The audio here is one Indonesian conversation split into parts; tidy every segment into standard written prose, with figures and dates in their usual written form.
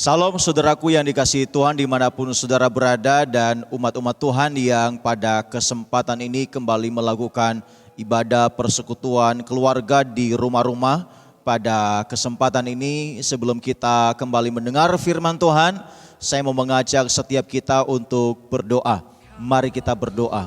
Salam saudaraku yang dikasihi Tuhan dimanapun saudara berada dan umat-umat Tuhan yang pada kesempatan ini kembali melakukan ibadah persekutuan keluarga di rumah-rumah. Pada kesempatan ini sebelum kita kembali mendengar firman Tuhan, saya mau mengajak setiap kita untuk berdoa. Mari kita berdoa.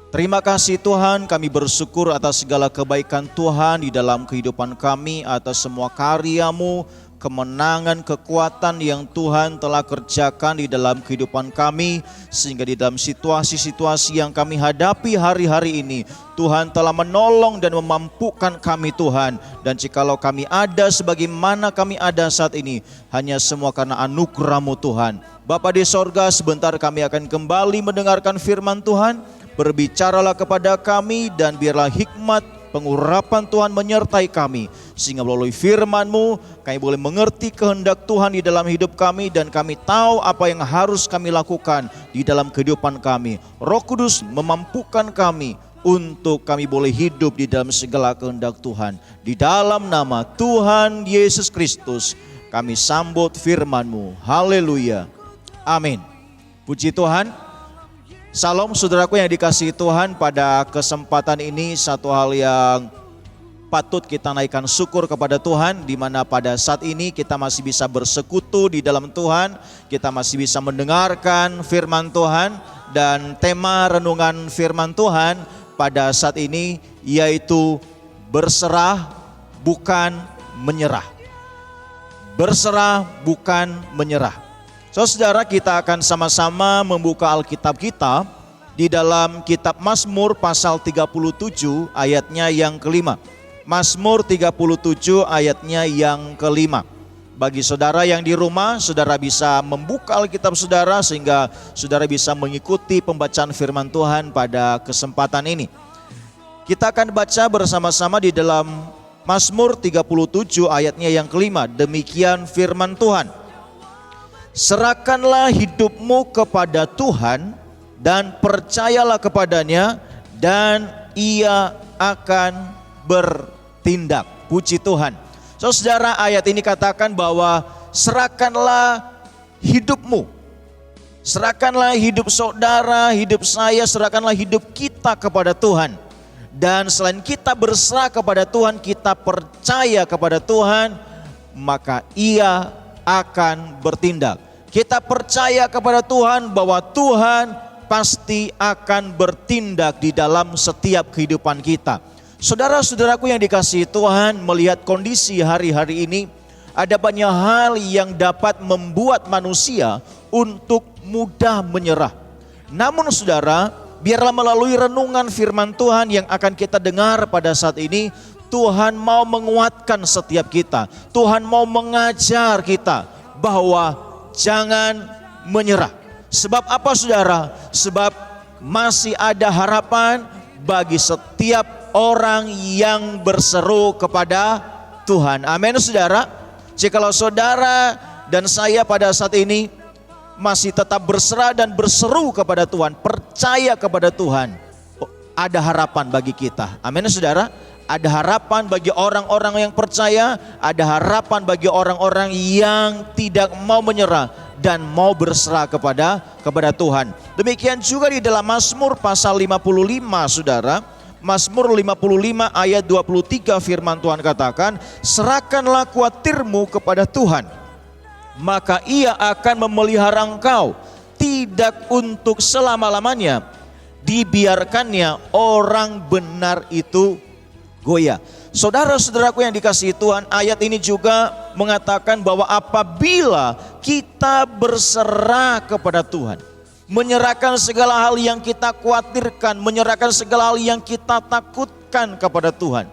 Terima kasih Tuhan, kami bersyukur atas segala kebaikan Tuhan di dalam kehidupan kami, atas semua karya-Mu, kemenangan, kekuatan yang Tuhan telah kerjakan di dalam kehidupan kami, sehingga di dalam situasi-situasi yang kami hadapi hari-hari ini, Tuhan telah menolong dan memampukan kami Tuhan. Dan jikalau kami ada sebagaimana kami ada saat ini, hanya semua karena anugerah-Mu Tuhan. Bapa di sorga, sebentar kami akan kembali mendengarkan firman Tuhan. Berbicaralah kepada kami dan biarlah hikmat pengurapan Tuhan menyertai kami, sehingga melalui firman-Mu kami boleh mengerti kehendak Tuhan di dalam hidup kami, dan kami tahu apa yang harus kami lakukan di dalam kehidupan kami. Roh Kudus memampukan kami untuk kami boleh hidup di dalam segala kehendak Tuhan. Di dalam nama Tuhan Yesus Kristus kami sambut firman-Mu. Haleluya. Amin. Puji Tuhan. Salam saudaraku yang dikasihi Tuhan, pada kesempatan ini satu hal yang patut kita naikkan syukur kepada Tuhan, di mana pada saat ini kita masih bisa bersekutu di dalam Tuhan, kita masih bisa mendengarkan firman Tuhan, dan tema renungan firman Tuhan pada saat ini yaitu berserah bukan menyerah. Berserah bukan menyerah. Saudara, kita akan sama-sama membuka Alkitab kita di dalam kitab Mazmur pasal 37 ayatnya yang kelima. Mazmur 37 ayatnya yang kelima. Bagi saudara yang di rumah, saudara bisa membuka Alkitab saudara sehingga saudara bisa mengikuti pembacaan firman Tuhan pada kesempatan ini. Kita akan baca bersama-sama di dalam Mazmur 37 ayatnya yang kelima. Demikian firman Tuhan. Serahkanlah hidupmu kepada Tuhan dan percayalah kepadanya, dan Ia akan bertindak. Puji Tuhan. Saudara, ayat ini katakan bahwa serahkanlah hidupmu. Serahkanlah hidup saudara, hidup saya, serahkanlah hidup kita kepada Tuhan. Dan selain kita berserah kepada Tuhan, kita percaya kepada Tuhan, maka Ia akan bertindak. Kita percaya kepada Tuhan bahwa Tuhan pasti akan bertindak di dalam setiap kehidupan kita. Saudara-saudaraku yang dikasihi Tuhan, melihat kondisi hari-hari ini, ada banyak hal yang dapat membuat manusia untuk mudah menyerah. Namun saudara, biarlah melalui renungan firman Tuhan yang akan kita dengar pada saat ini, Tuhan mau menguatkan setiap kita. Tuhan mau mengajar kita bahwa jangan menyerah. Sebab apa saudara? Sebab masih ada harapan bagi setiap orang yang berseru kepada Tuhan. Amin saudara. Jikalau saudara dan saya pada saat ini masih tetap berserah dan berseru kepada Tuhan, percaya kepada Tuhan, ada harapan bagi kita. Amin saudara. Ada harapan bagi orang-orang yang percaya, ada harapan bagi orang-orang yang tidak mau menyerah dan mau berserah kepada Tuhan. Demikian juga di dalam Mazmur pasal 55 saudara. Mazmur 55 ayat 23 firman Tuhan katakan, serahkanlah kuatirmu kepada Tuhan, maka Ia akan memelihara engkau, tidak untuk selama-lamanya dibiarkannya orang benar itu goyah. Saudara-saudaraku yang dikasihi Tuhan, ayat ini juga mengatakan bahwa apabila kita berserah kepada Tuhan, menyerahkan segala hal yang kita khawatirkan, menyerahkan segala hal yang kita takutkan kepada Tuhan,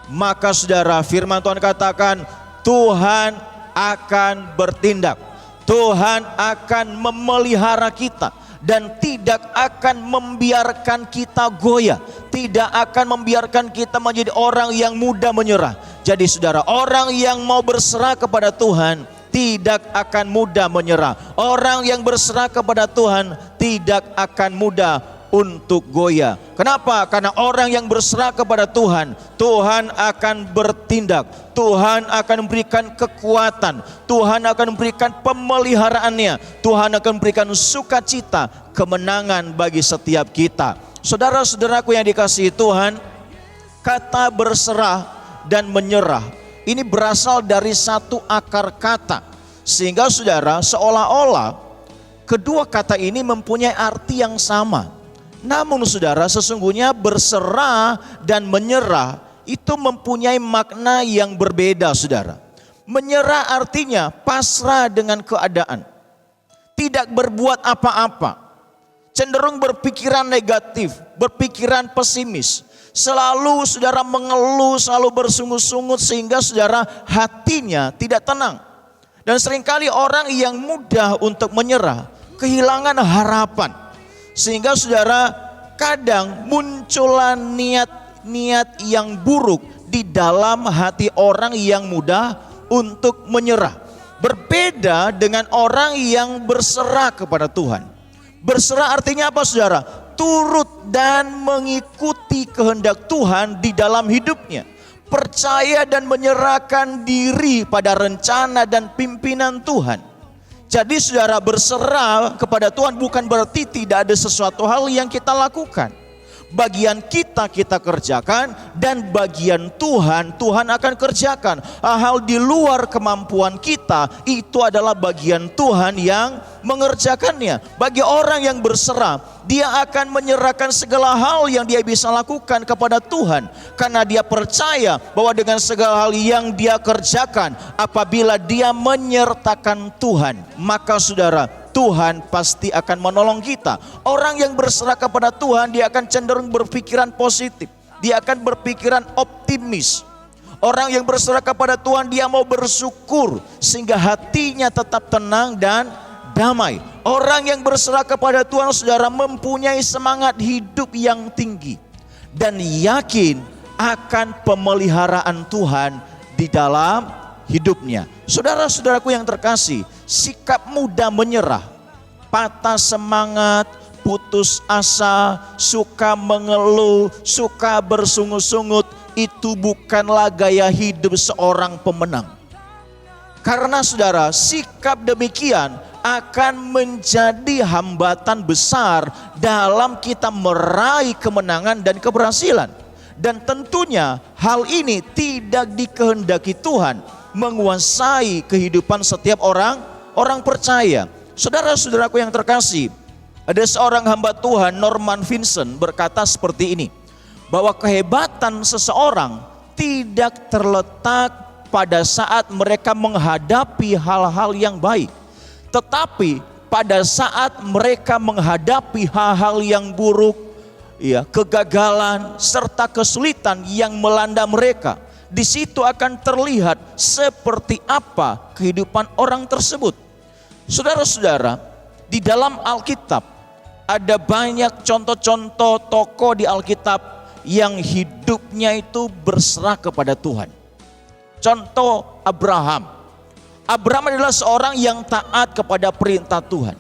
maka saudara, firman Tuhan katakan Tuhan akan bertindak. Tuhan akan memelihara kita dan tidak akan membiarkan kita goyah, tidak akan membiarkan kita menjadi orang yang mudah menyerah. Jadi saudara, orang yang mau berserah kepada Tuhan tidak akan mudah menyerah. Orang yang berserah kepada Tuhan tidak akan mudah untuk goyah. Kenapa? Karena orang yang berserah kepada Tuhan, Tuhan akan bertindak. Tuhan akan memberikan kekuatan, Tuhan akan memberikan pemeliharaannya, Tuhan akan memberikan sukacita, kemenangan bagi setiap kita. Saudara-saudaraku yang dikasihi Tuhan, kata berserah dan menyerah ini berasal dari satu akar kata, sehingga saudara seolah-olah kedua kata ini mempunyai arti yang sama. Namun saudara, sesungguhnya berserah dan menyerah itu mempunyai makna yang berbeda, saudara. Menyerah artinya pasrah dengan keadaan, tidak berbuat apa-apa, cenderung berpikiran negatif, berpikiran pesimis, selalu saudara mengeluh, selalu bersungut-sungut, sehingga saudara hatinya tidak tenang. Dan seringkali orang yang mudah untuk menyerah kehilangan harapan, sehingga saudara kadang muncullah niat-niat yang buruk di dalam hati orang yang mudah untuk menyerah. Berbeda dengan orang yang berserah kepada Tuhan. Berserah artinya apa, saudara? Turut dan mengikuti kehendak Tuhan di dalam hidupnya. Percaya dan menyerahkan diri pada rencana dan pimpinan Tuhan. Jadi saudara, berserah kepada Tuhan bukan berarti tidak ada sesuatu hal yang kita lakukan. Bagian kita kerjakan, dan bagian Tuhan akan kerjakan. Hal di luar kemampuan kita itu adalah bagian Tuhan yang mengerjakannya. Bagi orang yang berserah, dia akan menyerahkan segala hal yang dia bisa lakukan kepada Tuhan, karena dia percaya bahwa dengan segala hal yang dia kerjakan, apabila dia menyertakan Tuhan, maka saudara, Tuhan pasti akan menolong kita. Orang yang berserah kepada Tuhan, dia akan cenderung berpikiran positif, dia akan berpikiran optimis. Orang yang berserah kepada Tuhan, dia mau bersyukur sehingga hatinya tetap tenang dan damai. Orang yang berserah kepada Tuhan, saudara, mempunyai semangat hidup yang tinggi dan yakin akan pemeliharaan Tuhan di dalam hidupnya. Saudara-saudaraku yang terkasih, sikap mudah menyerah, patah semangat, putus asa, suka mengeluh, suka bersungut-sungut, itu bukanlah gaya hidup seorang pemenang. Karena saudara, sikap demikian akan menjadi hambatan besar dalam kita meraih kemenangan dan keberhasilan. Dan tentunya hal ini tidak dikehendaki Tuhan menguasai kehidupan setiap orang percaya. Saudara-saudaraku yang terkasih, ada seorang hamba Tuhan, Norman Vincent, berkata seperti ini, bahwa kehebatan seseorang tidak terletak pada saat mereka menghadapi hal-hal yang baik, tetapi pada saat mereka menghadapi hal-hal yang buruk, ya, kegagalan serta kesulitan yang melanda mereka. Di situ akan terlihat seperti apa kehidupan orang tersebut. Saudara-saudara, di dalam Alkitab ada banyak contoh-contoh tokoh di Alkitab yang hidupnya itu berserah kepada Tuhan. Contoh Abraham. Abraham adalah seorang yang taat kepada perintah Tuhan.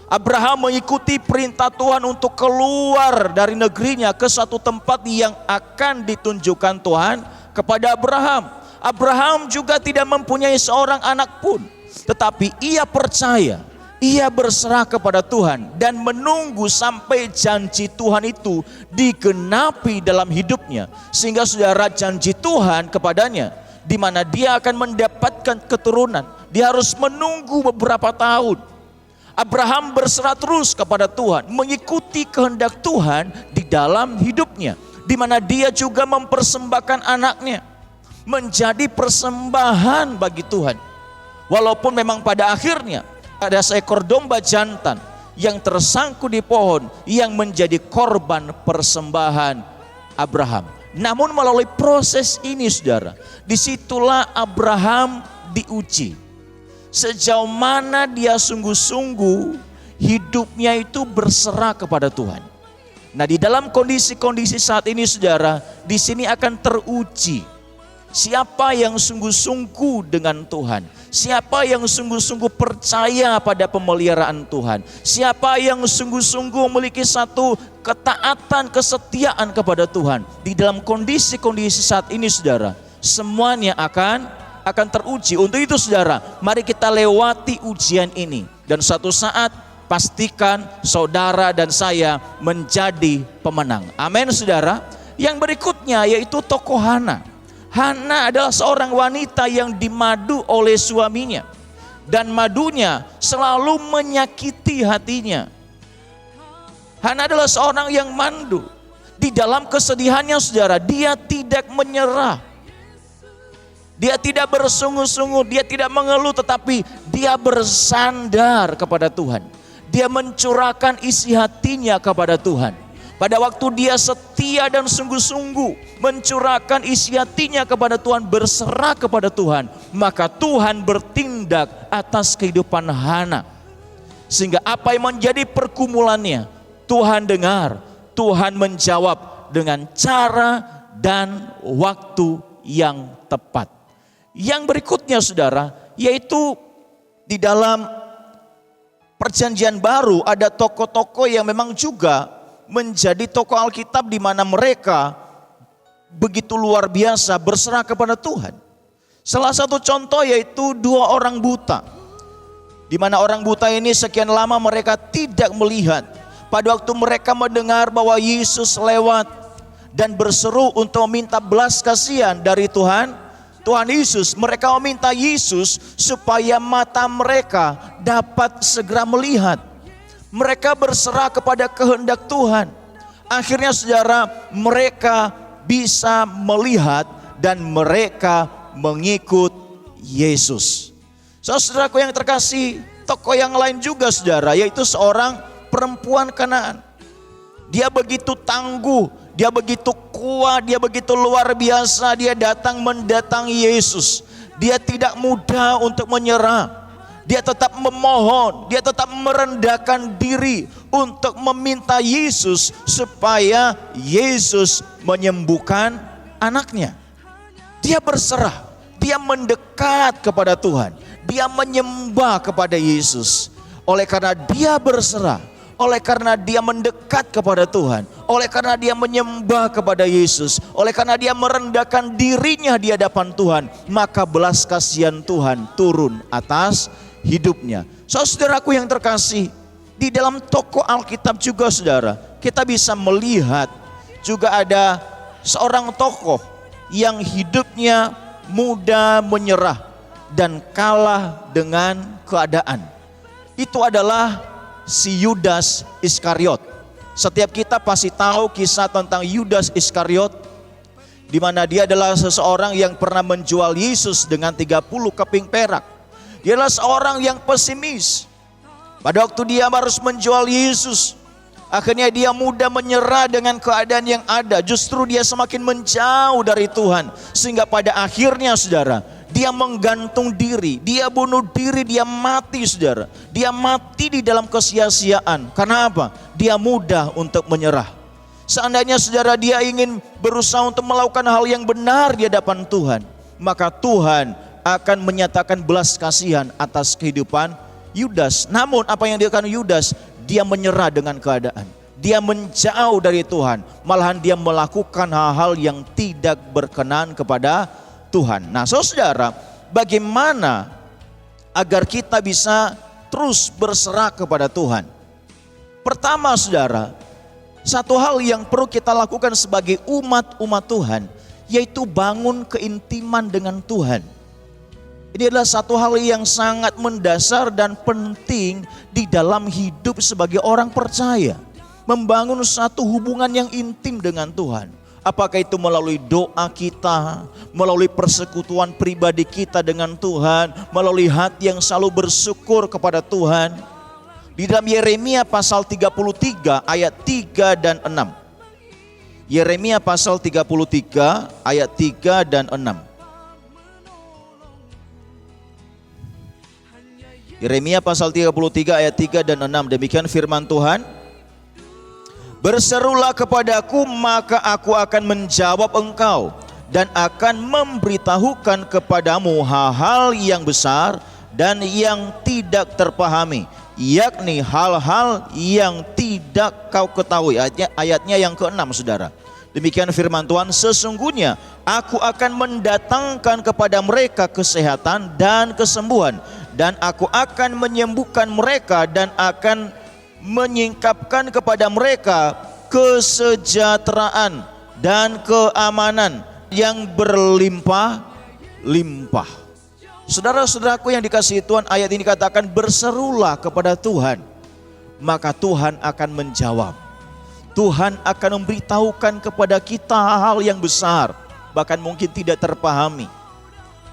Abraham mengikuti perintah Tuhan untuk keluar dari negerinya ke suatu tempat yang akan ditunjukkan Tuhan kepada Abraham. Abraham juga tidak mempunyai seorang anak pun, tetapi ia percaya, ia berserah kepada Tuhan dan menunggu sampai janji Tuhan itu digenapi dalam hidupnya. Sehingga saudara, janji Tuhan kepadanya di mana dia akan mendapatkan keturunan, dia harus menunggu beberapa tahun. Abraham berserah terus kepada Tuhan, mengikuti kehendak Tuhan di dalam hidupnya, di mana dia juga mempersembahkan anaknya menjadi persembahan bagi Tuhan. Walaupun memang pada akhirnya ada seekor domba jantan yang tersangkut di pohon yang menjadi korban persembahan Abraham. Namun melalui proses ini saudara, disitulah Abraham diuji. Sejauh mana dia sungguh-sungguh hidupnya itu berserah kepada Tuhan. Nah, di dalam kondisi-kondisi saat ini saudara, di sini akan teruji Siapa yang sungguh-sungguh dengan Tuhan? Siapa yang sungguh-sungguh percaya pada pemeliharaan Tuhan? Siapa yang sungguh-sungguh memiliki satu ketaatan, kesetiaan kepada Tuhan? Di dalam kondisi-kondisi saat ini saudara, semuanya akan teruji. Untuk itu saudara, mari kita lewati ujian ini. Dan suatu saat pastikan saudara dan saya menjadi pemenang. Amin saudara. Yang berikutnya yaitu tokoh Hana. Hana adalah seorang wanita yang dimadu oleh suaminya. Dan madunya selalu menyakiti hatinya. Hana adalah seorang yang mandu. Di dalam kesedihannya saudara, dia tidak menyerah. Dia tidak bersungut-sungut, dia tidak mengeluh, tetapi dia bersandar kepada Tuhan. Dia mencurahkan isi hatinya kepada Tuhan. Pada waktu dia setia dan sungguh-sungguh mencurahkan isi hatinya kepada Tuhan, berserah kepada Tuhan, maka Tuhan bertindak atas kehidupan Hana. Sehingga apa yang menjadi pergumulannya, Tuhan dengar, Tuhan menjawab dengan cara dan waktu yang tepat. Yang berikutnya saudara, yaitu di dalam Perjanjian Baru ada tokoh-tokoh yang memang juga menjadi tokoh Alkitab di mana mereka begitu luar biasa berserah kepada Tuhan. Salah satu contoh yaitu 2 orang buta. Di mana orang buta ini sekian lama mereka tidak melihat. Pada waktu mereka mendengar bahwa Yesus lewat dan berseru untuk meminta belas kasihan dari Tuhan Yesus, mereka meminta Yesus supaya mata mereka dapat segera melihat. Mereka berserah kepada kehendak Tuhan. Akhirnya saudara, mereka bisa melihat dan mereka mengikut Yesus. Saudaraku yang terkasih, tokoh yang lain juga saudara, yaitu seorang perempuan Kanaan. Dia begitu tangguh, dia begitu kuat, dia begitu luar biasa. Dia datang mendatangi Yesus. Dia tidak mudah untuk menyerah. Dia tetap memohon, dia tetap merendahkan diri untuk meminta Yesus supaya Yesus menyembuhkan anaknya. Dia berserah, dia mendekat kepada Tuhan, dia menyembah kepada Yesus. Oleh karena dia berserah, oleh karena dia mendekat kepada Tuhan, oleh karena dia menyembah kepada Yesus, oleh karena dia merendahkan dirinya di hadapan Tuhan, maka belas kasihan Tuhan turun atas hidupnya. Saudaraku yang terkasih, di dalam tokoh Alkitab juga saudara, kita bisa melihat juga ada seorang tokoh yang hidupnya mudah menyerah dan kalah dengan keadaan. Itu adalah si Yudas Iskariot. Setiap kita pasti tahu kisah tentang Yudas Iskariot, di mana dia adalah seseorang yang pernah menjual Yesus dengan 30 keping perak. Dia adalah seorang yang pesimis. Pada waktu dia harus menjual Yesus, akhirnya dia mudah menyerah dengan keadaan yang ada. Justru dia semakin menjauh dari Tuhan. Sehingga pada akhirnya saudara, dia menggantung diri, dia bunuh diri, dia mati saudara. Dia mati di dalam kesia-siaan. Karena apa? Dia mudah untuk menyerah. Seandainya saudara dia ingin berusaha untuk melakukan hal yang benar di hadapan Tuhan, maka Tuhan akan menyatakan belas kasihan atas kehidupan Yudas. Namun apa yang dilakukan Yudas? Dia menyerah dengan keadaan. Dia menjauh dari Tuhan. Malahan dia melakukan hal-hal yang tidak berkenan kepada Tuhan. Nah saudara, bagaimana agar kita bisa terus berserah kepada Tuhan? Pertama saudara, satu hal yang perlu kita lakukan sebagai umat Tuhan, yaitu bangun keintiman dengan Tuhan. Ini adalah satu hal yang sangat mendasar dan penting di dalam hidup sebagai orang percaya. Membangun satu hubungan yang intim dengan Tuhan. Apakah itu melalui doa kita, melalui persekutuan pribadi kita dengan Tuhan, melalui hati yang selalu bersyukur kepada Tuhan. Di dalam Yeremia pasal 33 ayat 3 dan 6. Yeremia pasal 33 ayat 3 dan 6. Yeremia pasal 33 ayat 3 dan 6. Demikian firman Tuhan. Berserulah kepadaku, maka aku akan menjawab engkau, dan akan memberitahukan kepadamu hal-hal yang besar dan yang tidak terpahami, yakni hal-hal yang tidak kau ketahui. Ayatnya yang ke-6, saudara. Demikian firman Tuhan, sesungguhnya aku akan mendatangkan kepada mereka kesehatan dan kesembuhan, dan aku akan menyembuhkan mereka dan akan menyingkapkan kepada mereka kesejahteraan dan keamanan yang berlimpah-limpah. Saudara-saudaraku yang dikasihi Tuhan, ayat ini katakan berserulah kepada Tuhan, maka Tuhan akan menjawab. Tuhan akan memberitahukan kepada kita hal-hal yang besar, bahkan mungkin tidak terpahami.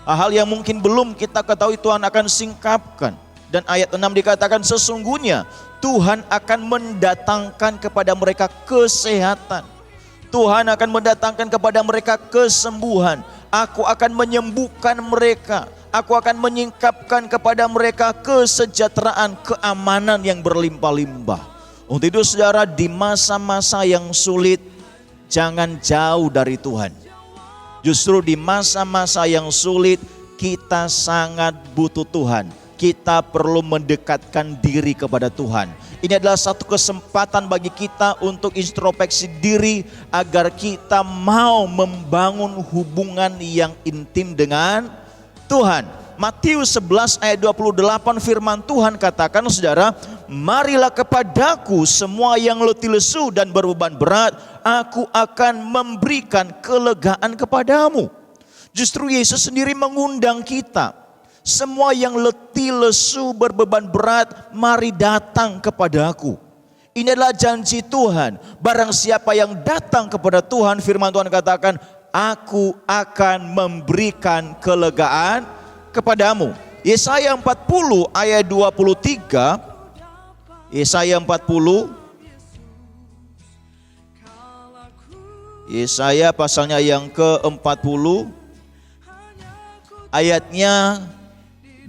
Hal yang mungkin belum kita ketahui, Tuhan akan singkapkan. Dan ayat 6 dikatakan sesungguhnya Tuhan akan mendatangkan kepada mereka kesehatan. Tuhan akan mendatangkan kepada mereka kesembuhan. Aku akan menyembuhkan mereka. Aku akan menyingkapkan kepada mereka kesejahteraan, keamanan yang berlimpah-limpah. Untuk itu saudara, di masa-masa yang sulit jangan jauh dari Tuhan. Justru di masa-masa yang sulit kita sangat butuh Tuhan. Kita perlu mendekatkan diri kepada Tuhan. Ini adalah satu kesempatan bagi kita untuk introspeksi diri agar kita mau membangun hubungan yang intim dengan Tuhan. Matius 11 ayat 28 firman Tuhan katakan, saudara, marilah kepadaku semua yang letih lesu dan berbeban berat, aku akan memberikan kelegaan kepadamu. Justru Yesus sendiri mengundang kita, semua yang letih lesu berbeban berat, mari datang kepadaku. Ini adalah janji Tuhan. Barang siapa yang datang kepada Tuhan, firman Tuhan katakan, aku akan memberikan kelegaan kepadamu. Yesaya 40 ayat 23. Yesaya 40. Yesaya pasalnya yang ke-40 ayatnya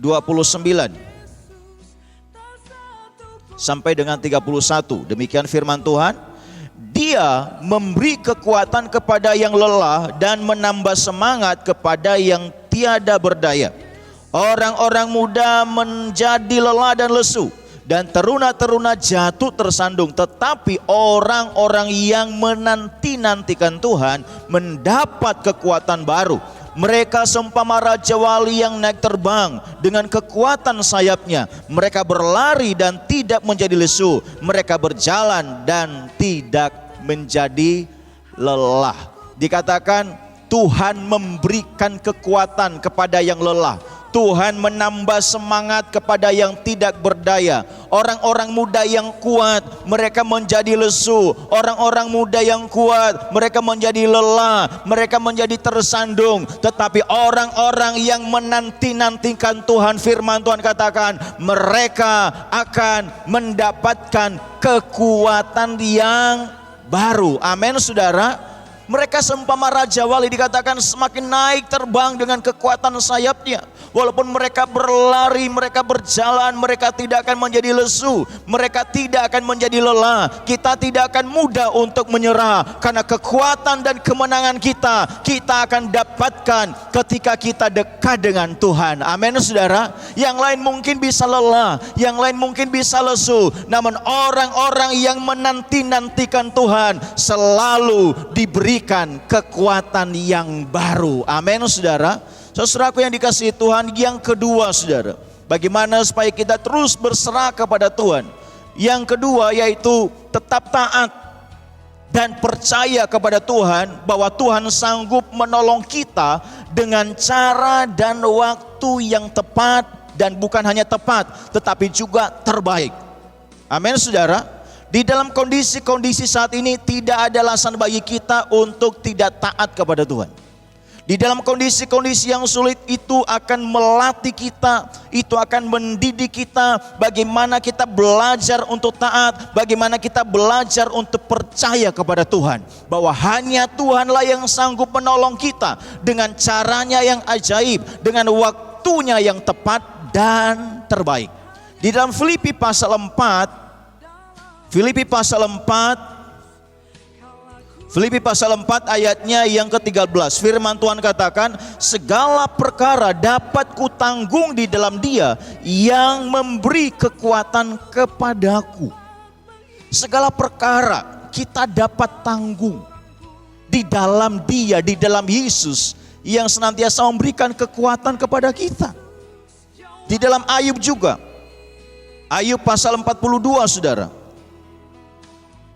29 sampai dengan 31. Demikian firman Tuhan. Dia memberi kekuatan kepada yang lelah dan menambah semangat kepada yang tiada berdaya. Orang-orang muda menjadi lelah dan lesu, dan teruna-teruna jatuh tersandung. Tetapi orang-orang yang menanti-nantikan Tuhan mendapat kekuatan baru. Mereka seumpama raja wali yang naik terbang dengan kekuatan sayapnya. Mereka berlari dan tidak menjadi lesu. Mereka berjalan dan tidak menjadi lelah. Dikatakan Tuhan memberikan kekuatan kepada yang lelah. Tuhan menambah semangat kepada yang tidak berdaya. Orang-orang muda yang kuat, mereka menjadi lesu. Orang-orang muda yang kuat, mereka menjadi lelah. Mereka menjadi tersandung. Tetapi orang-orang yang menanti-nantikan Tuhan, firman Tuhan katakan, mereka akan mendapatkan kekuatan yang baru. Amin, saudara. Mereka seumpama raja wali, dikatakan semakin naik terbang dengan kekuatan sayapnya. Walaupun mereka berlari, mereka berjalan, mereka tidak akan menjadi lesu, mereka tidak akan menjadi lelah. Kita tidak akan mudah untuk menyerah, karena kekuatan dan kemenangan kita akan dapatkan ketika kita dekat dengan Tuhan. Amin, saudara. Yang lain mungkin bisa lelah, yang lain mungkin bisa lesu, namun orang-orang yang menanti-nantikan Tuhan selalu diberikan kekuatan yang baru. Amin, saudara. Saudaraku yang dikasihi Tuhan, yang kedua, saudara, bagaimana supaya kita terus berserah kepada Tuhan. Yang kedua yaitu tetap taat dan percaya kepada Tuhan bahwa Tuhan sanggup menolong kita dengan cara dan waktu yang tepat, dan bukan hanya tepat tetapi juga terbaik. Amin, saudara. Di dalam kondisi-kondisi saat ini tidak ada alasan bagi kita untuk tidak taat kepada Tuhan. Di dalam kondisi-kondisi yang sulit itu akan melatih kita, itu akan mendidik kita bagaimana kita belajar untuk taat, bagaimana kita belajar untuk percaya kepada Tuhan, bahwa hanya Tuhanlah yang sanggup menolong kita dengan caranya yang ajaib, dengan waktunya yang tepat dan terbaik. Di dalam Filipi pasal 4 Filipi pasal 4 ayatnya yang ke-13. Firman Tuhan katakan, segala perkara dapat kutanggung di dalam Dia yang memberi kekuatan kepadaku. Segala perkara kita dapat tanggung di dalam Dia, di dalam Yesus yang senantiasa memberikan kekuatan kepada kita. Di dalam Ayub juga. Ayub pasal 42, saudara.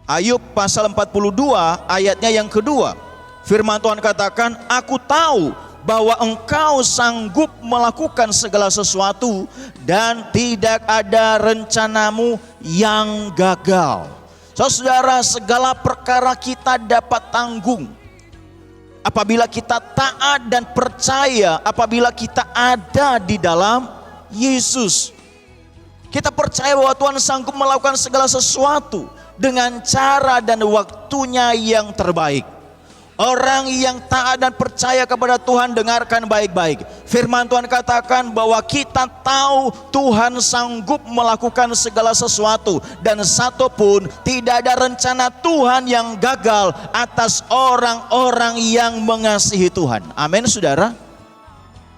Ayub pasal 42 ayatnya yang kedua. Firman Tuhan katakan, aku tahu bahwa engkau sanggup melakukan segala sesuatu dan tidak ada rencanamu yang gagal. Saudara, segala perkara kita dapat tanggung apabila kita taat dan percaya, apabila kita ada di dalam Yesus. Kita percaya bahwa Tuhan sanggup melakukan segala sesuatu dengan cara dan waktunya yang terbaik. Orang yang taat dan percaya kepada Tuhan, dengarkan baik-baik. Firman Tuhan katakan bahwa kita tahu Tuhan sanggup melakukan segala sesuatu, dan satupun tidak ada rencana Tuhan yang gagal atas orang-orang yang mengasihi Tuhan. Amin, saudara.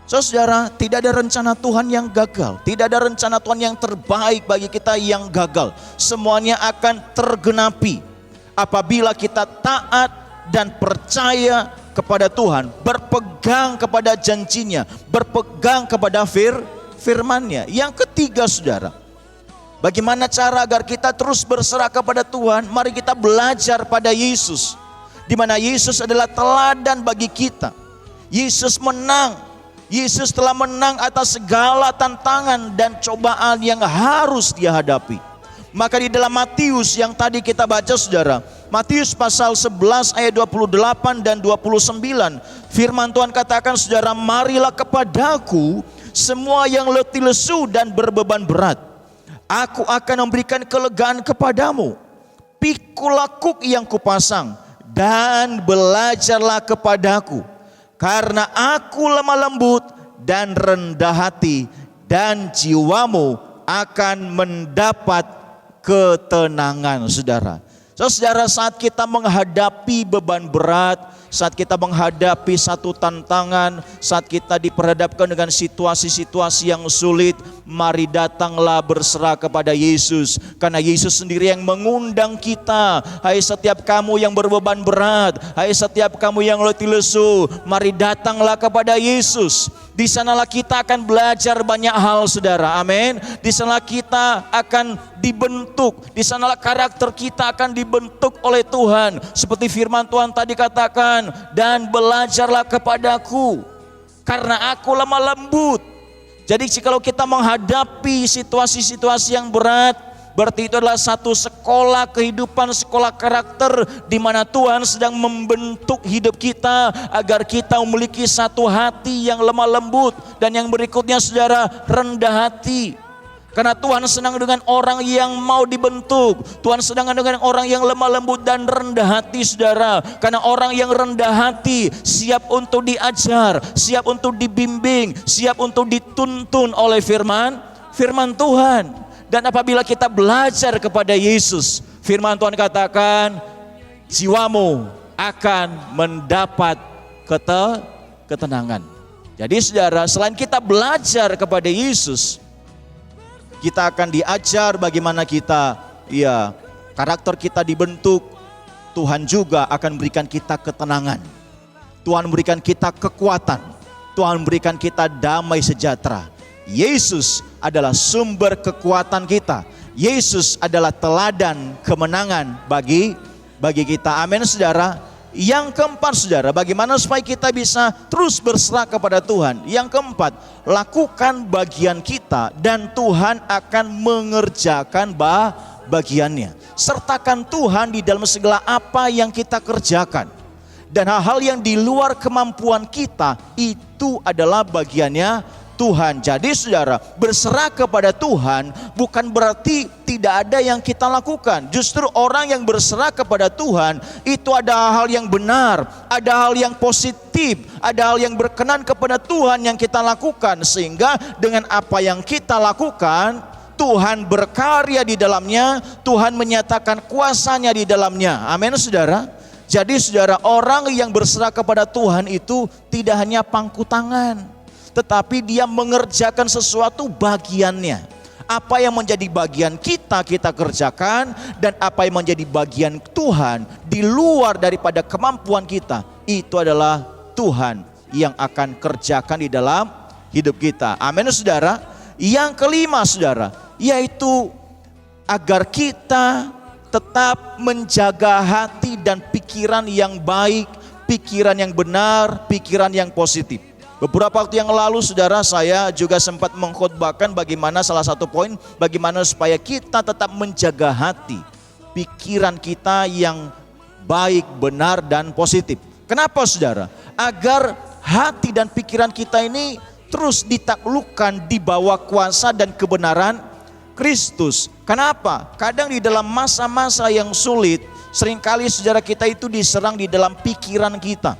Saudara, tidak ada rencana Tuhan yang gagal. Tidak ada rencana Tuhan yang terbaik bagi kita yang gagal. Semuanya akan tergenapi apabila kita taat dan percaya kepada Tuhan, berpegang kepada janjinya, berpegang kepada firman-Nya. Yang ketiga, saudara, bagaimana cara agar kita terus berserah kepada Tuhan? Mari kita belajar pada Yesus, di mana Yesus adalah teladan bagi kita. Yesus menang. Yesus telah menang atas segala tantangan dan cobaan yang harus dia hadapi. Maka di dalam Matius yang tadi kita baca, saudara, Matius pasal 11 ayat 28 dan 29, firman Tuhan katakan, saudara, marilah kepadaku semua yang letih lesu dan berbeban berat, aku akan memberikan kelegaan kepadamu. Pikulah kuk yang kupasang dan belajarlah kepadaku, karena aku lemah lembut dan rendah hati, dan jiwamu akan mendapat ketenangan. Saudara, saat kita menghadapi beban berat, saat kita menghadapi satu tantangan, saat kita diperhadapkan dengan situasi-situasi yang sulit, mari datanglah berserah kepada Yesus. Karena Yesus sendiri yang mengundang kita. Hai setiap kamu yang berbeban berat, hai setiap kamu yang letih lesu, mari datanglah kepada Yesus. Di sanalah kita akan belajar banyak hal, saudara. Amin. Di sanalah kita akan dibentuk. Di sanalah karakter kita akan dibentuk oleh Tuhan. Seperti firman Tuhan tadi katakan, dan belajarlah kepadaku, karena aku lemah lembut. Jadi jikalau kita menghadapi situasi-situasi yang berat, berarti itu adalah satu sekolah kehidupan, sekolah karakter, di mana Tuhan sedang membentuk hidup kita agar kita memiliki satu hati yang lemah lembut, dan yang berikutnya, saudara, rendah hati. Karena Tuhan senang dengan orang yang mau dibentuk. Tuhan senang dengan orang yang lemah lembut dan rendah hati, saudara. Karena orang yang rendah hati siap untuk diajar, siap untuk dibimbing, siap untuk dituntun oleh firman Tuhan. Dan apabila kita belajar kepada Yesus, firman Tuhan katakan, jiwamu akan mendapat ketenangan. Jadi saudara, selain kita belajar kepada Yesus, kita akan diajar bagaimana kita, karakter kita dibentuk. Tuhan juga akan berikan kita ketenangan. Tuhan berikan kita kekuatan. Tuhan berikan kita damai sejahtera. Yesus adalah sumber kekuatan kita. Yesus adalah teladan kemenangan bagi kita. Amin, saudara. Yang keempat, saudara, bagaimana supaya kita bisa terus berserah kepada Tuhan? Yang keempat, lakukan bagian kita dan Tuhan akan mengerjakan bagiannya. Sertakan Tuhan di dalam segala apa yang kita kerjakan. Dan hal-hal yang di luar kemampuan kita, itu adalah bagiannya Tuhan. Jadi saudara, berserah kepada Tuhan bukan berarti tidak ada yang kita lakukan. Justru orang yang berserah kepada Tuhan itu ada hal yang benar, ada hal yang positif, ada hal yang berkenan kepada Tuhan yang kita lakukan. Sehingga dengan apa yang kita lakukan, Tuhan berkarya di dalamnya, Tuhan menyatakan kuasanya di dalamnya. Amin, saudara. Jadi saudara, orang yang berserah kepada Tuhan itu tidak hanya pangku tangan, tetapi dia mengerjakan sesuatu bagiannya. Apa yang menjadi bagian kita, kita kerjakan. Dan apa yang menjadi bagian Tuhan di luar daripada kemampuan kita, itu adalah Tuhan yang akan kerjakan di dalam hidup kita. Amin saudara. Yang kelima saudara, yaitu agar kita tetap menjaga hati dan pikiran yang baik, pikiran yang benar, pikiran yang positif. Beberapa waktu yang lalu saudara, saya juga sempat mengkhotbahkan bagaimana salah satu poin bagaimana supaya kita tetap menjaga hati, pikiran kita yang baik, benar dan positif. Kenapa saudara? Agar hati dan pikiran kita ini terus ditaklukkan di bawah kuasa dan kebenaran Kristus. Kenapa? Kadang di dalam masa-masa yang sulit, seringkali saudara kita itu diserang di dalam pikiran kita.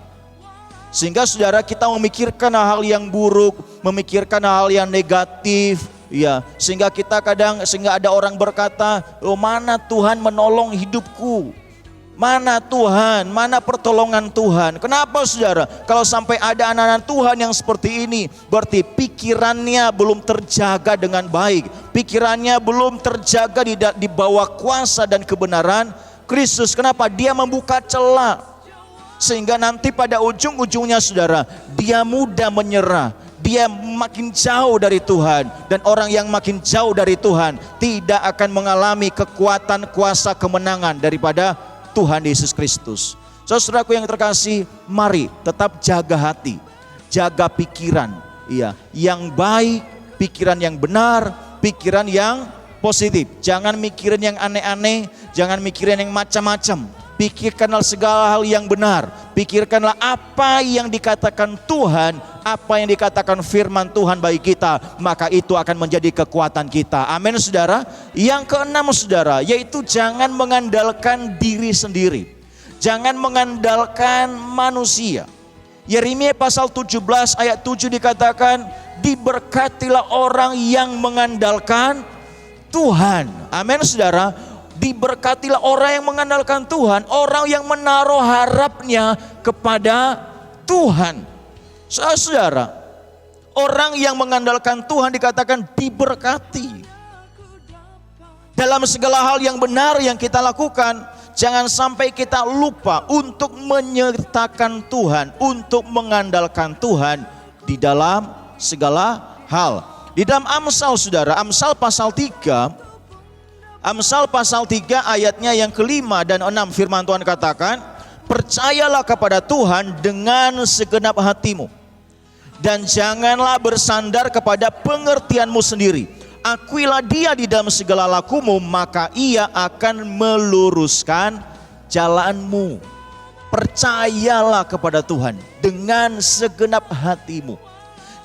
Sehingga saudara kita memikirkan hal yang buruk, memikirkan hal yang negatif, ya. Sehingga ada orang berkata, "Oh, mana Tuhan menolong hidupku? Mana Tuhan, mana pertolongan Tuhan?" Kenapa saudara? Kalau sampai ada anak-anak Tuhan yang seperti ini, berarti pikirannya belum terjaga dengan baik. Pikirannya belum terjaga di bawah kuasa dan kebenaran Kristus. Kenapa? Dia membuka celah. Sehingga nanti pada ujung-ujungnya saudara, dia mudah menyerah. Dia makin jauh dari Tuhan. Dan orang yang makin jauh dari Tuhan tidak akan mengalami kekuatan kuasa kemenangan daripada Tuhan Yesus Kristus. Saudaraku yang terkasih, mari tetap jaga hati, jaga pikiran, ya, yang baik, pikiran yang benar, pikiran yang positif. Jangan mikirin yang aneh-aneh, jangan mikirin yang macam-macam. Pikirkanlah segala hal yang benar. Pikirkanlah apa yang dikatakan Tuhan, apa yang dikatakan firman Tuhan bagi kita, maka itu akan menjadi kekuatan kita. Amin saudara. Yang keenam saudara, yaitu jangan mengandalkan diri sendiri. Jangan mengandalkan manusia. Yeremia pasal 17 ayat 7 dikatakan, diberkatilah orang yang mengandalkan Tuhan. Amin saudara. Diberkatilah orang yang mengandalkan Tuhan, orang yang menaruh harapnya kepada Tuhan. Saudara, orang yang mengandalkan Tuhan dikatakan diberkati. Dalam segala hal yang benar yang kita lakukan, jangan sampai kita lupa untuk menyertakan Tuhan, untuk mengandalkan Tuhan di dalam segala hal. Di dalam Amsal saudara, Amsal pasal 3 ayatnya yang kelima dan 6, firman Tuhan katakan, percayalah kepada Tuhan dengan segenap hatimu, dan janganlah bersandar kepada pengertianmu sendiri. Akuilah dia di dalam segala lakumu, maka ia akan meluruskan jalanmu. Percayalah kepada Tuhan dengan segenap hatimu.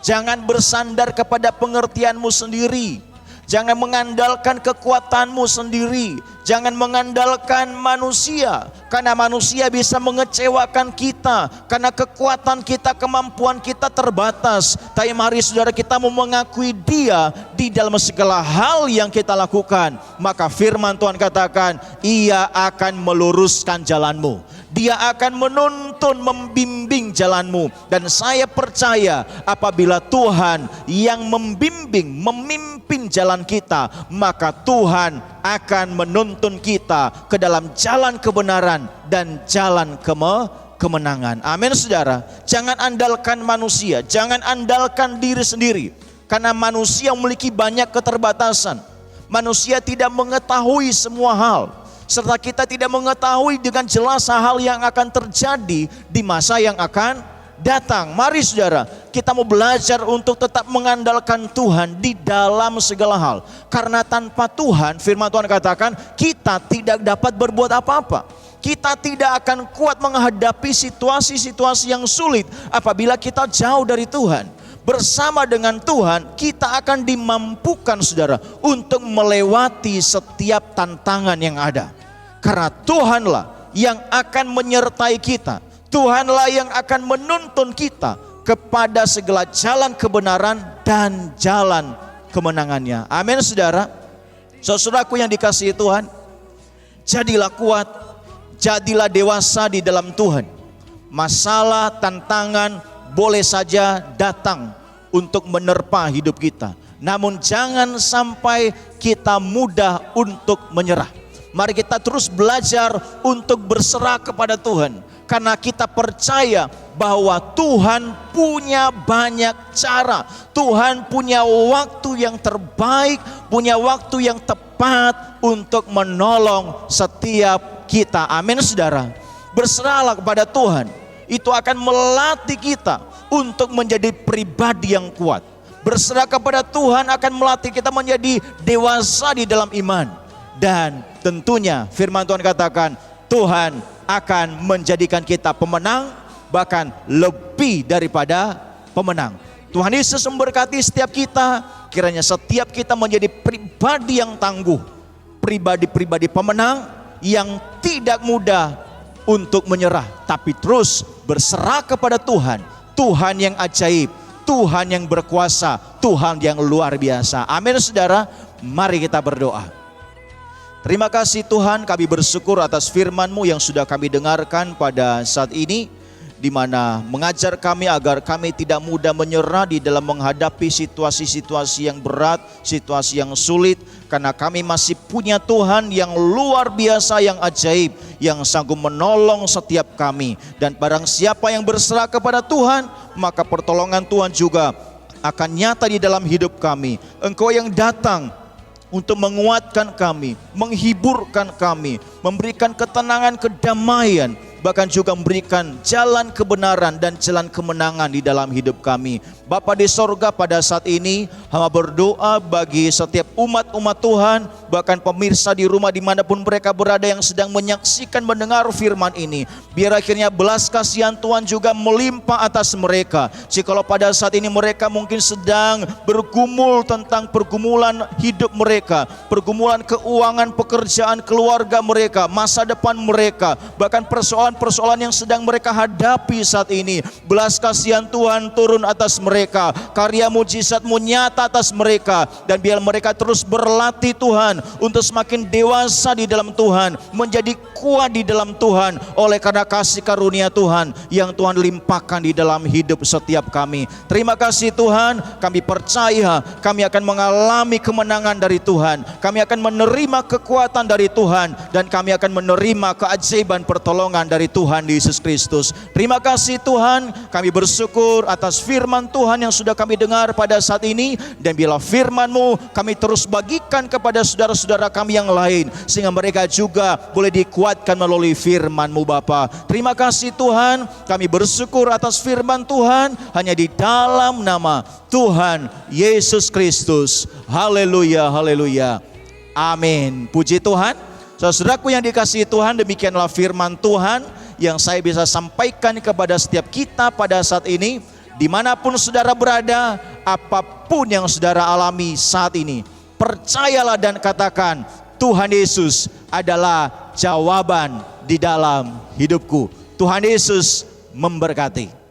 Jangan bersandar kepada pengertianmu sendiri. Jangan mengandalkan kekuatanmu sendiri. Jangan mengandalkan manusia. Karena manusia bisa mengecewakan kita. Karena kekuatan kita, kemampuan kita terbatas. Tapi mari saudara kita mau mengakui dia di dalam segala hal yang kita lakukan. Maka firman Tuhan katakan, ia akan meluruskan jalanmu. Dia akan menuntun, membimbing jalanmu. Dan saya percaya apabila Tuhan yang membimbing, memimpin jalan kita, maka Tuhan akan menuntun kita ke dalam jalan kebenaran dan jalan kemenangan. Amin saudara. Jangan andalkan manusia, jangan andalkan diri sendiri. Karena manusia memiliki banyak keterbatasan. Manusia tidak mengetahui semua hal. Serta kita tidak mengetahui dengan jelas hal yang akan terjadi di masa yang akan datang. Mari saudara, kita mau belajar untuk tetap mengandalkan Tuhan di dalam segala hal. Karena tanpa Tuhan, firman Tuhan katakan, kita tidak dapat berbuat apa-apa. Kita tidak akan kuat menghadapi situasi-situasi yang sulit apabila kita jauh dari Tuhan. Bersama dengan Tuhan, kita akan dimampukan saudara untuk melewati setiap tantangan yang ada. Karena Tuhanlah yang akan menyertai kita. Tuhanlah yang akan menuntun kita kepada segala jalan kebenaran dan jalan kemenangannya. Amin saudara. Saudaraku yang dikasihi Tuhan, jadilah kuat, jadilah dewasa di dalam Tuhan. Masalah, tantangan boleh saja datang untuk menerpa hidup kita, namun jangan sampai kita mudah untuk menyerah. Mari kita terus belajar untuk berserah kepada Tuhan, karena kita percaya bahwa Tuhan punya banyak cara. Tuhan punya waktu yang terbaik, punya waktu yang tepat untuk menolong setiap kita. Amin, saudara. Berserahlah kepada Tuhan. Itu akan melatih kita untuk menjadi pribadi yang kuat. Berserah kepada Tuhan akan melatih kita menjadi dewasa di dalam iman. Dan tentunya firman Tuhan katakan, Tuhan akan menjadikan kita pemenang, bahkan lebih daripada pemenang. Tuhan Yesus memberkati setiap kita. Kiranya setiap kita menjadi pribadi yang tangguh, pribadi-pribadi pemenang yang tidak mudah untuk menyerah, tapi terus berserah kepada Tuhan. Tuhan yang ajaib, Tuhan yang berkuasa, Tuhan yang luar biasa. Amin, saudara. Mari kita berdoa. Terima kasih Tuhan, kami bersyukur atas firman-Mu yang sudah kami dengarkan pada saat ini, di mana mengajar kami agar kami tidak mudah menyerah di dalam menghadapi situasi-situasi yang berat, situasi yang sulit, karena kami masih punya Tuhan yang luar biasa, yang ajaib, yang sanggup menolong setiap kami. Dan barang siapa yang berserah kepada Tuhan, maka pertolongan Tuhan juga akan nyata di dalam hidup kami. Engkau yang datang untuk menguatkan kami, menghiburkan kami, memberikan ketenangan, kedamaian, bahkan juga memberikan jalan kebenaran dan jalan kemenangan di dalam hidup kami. Bapa di sorga, pada saat ini hamba berdoa bagi setiap umat-umat Tuhan, bahkan pemirsa di rumah dimanapun mereka berada yang sedang menyaksikan, mendengar firman ini. Biar akhirnya belas kasihan Tuhan juga melimpah atas mereka. Jikalau pada saat ini mereka mungkin sedang bergumul tentang pergumulan hidup mereka, pergumulan keuangan, pekerjaan, keluarga mereka, masa depan mereka, bahkan persoalan yang sedang mereka hadapi saat ini. Belas kasihan Tuhan turun atas mereka, karya mujizat-Mu nyata atas mereka, dan biar mereka terus berlatih Tuhan untuk semakin dewasa di dalam Tuhan, menjadi kuat di dalam Tuhan, oleh karena kasih karunia Tuhan yang Tuhan limpahkan di dalam hidup setiap kami. Terima kasih Tuhan, kami percaya kami akan mengalami kemenangan dari Tuhan, kami akan menerima kekuatan dari Tuhan, dan kami akan menerima keajaiban pertolongan dari Tuhan Yesus Kristus. Terima kasih Tuhan, kami bersyukur atas firman Tuhan yang sudah kami dengar pada saat ini, dan bila firman-Mu kami terus bagikan kepada saudara-saudara kami yang lain, sehingga mereka juga boleh dikuatkan melalui firman-Mu Bapa. Terima kasih Tuhan, kami bersyukur atas firman Tuhan hanya di dalam nama Tuhan Yesus Kristus. Haleluya, haleluya, amin. Puji Tuhan. Saudaraku yang dikasihi Tuhan, demikianlah firman Tuhan yang saya bisa sampaikan kepada setiap kita pada saat ini. Dimanapun saudara berada, apapun yang saudara alami saat ini, percayalah dan katakan, Tuhan Yesus adalah jawaban di dalam hidupku. Tuhan Yesus memberkati.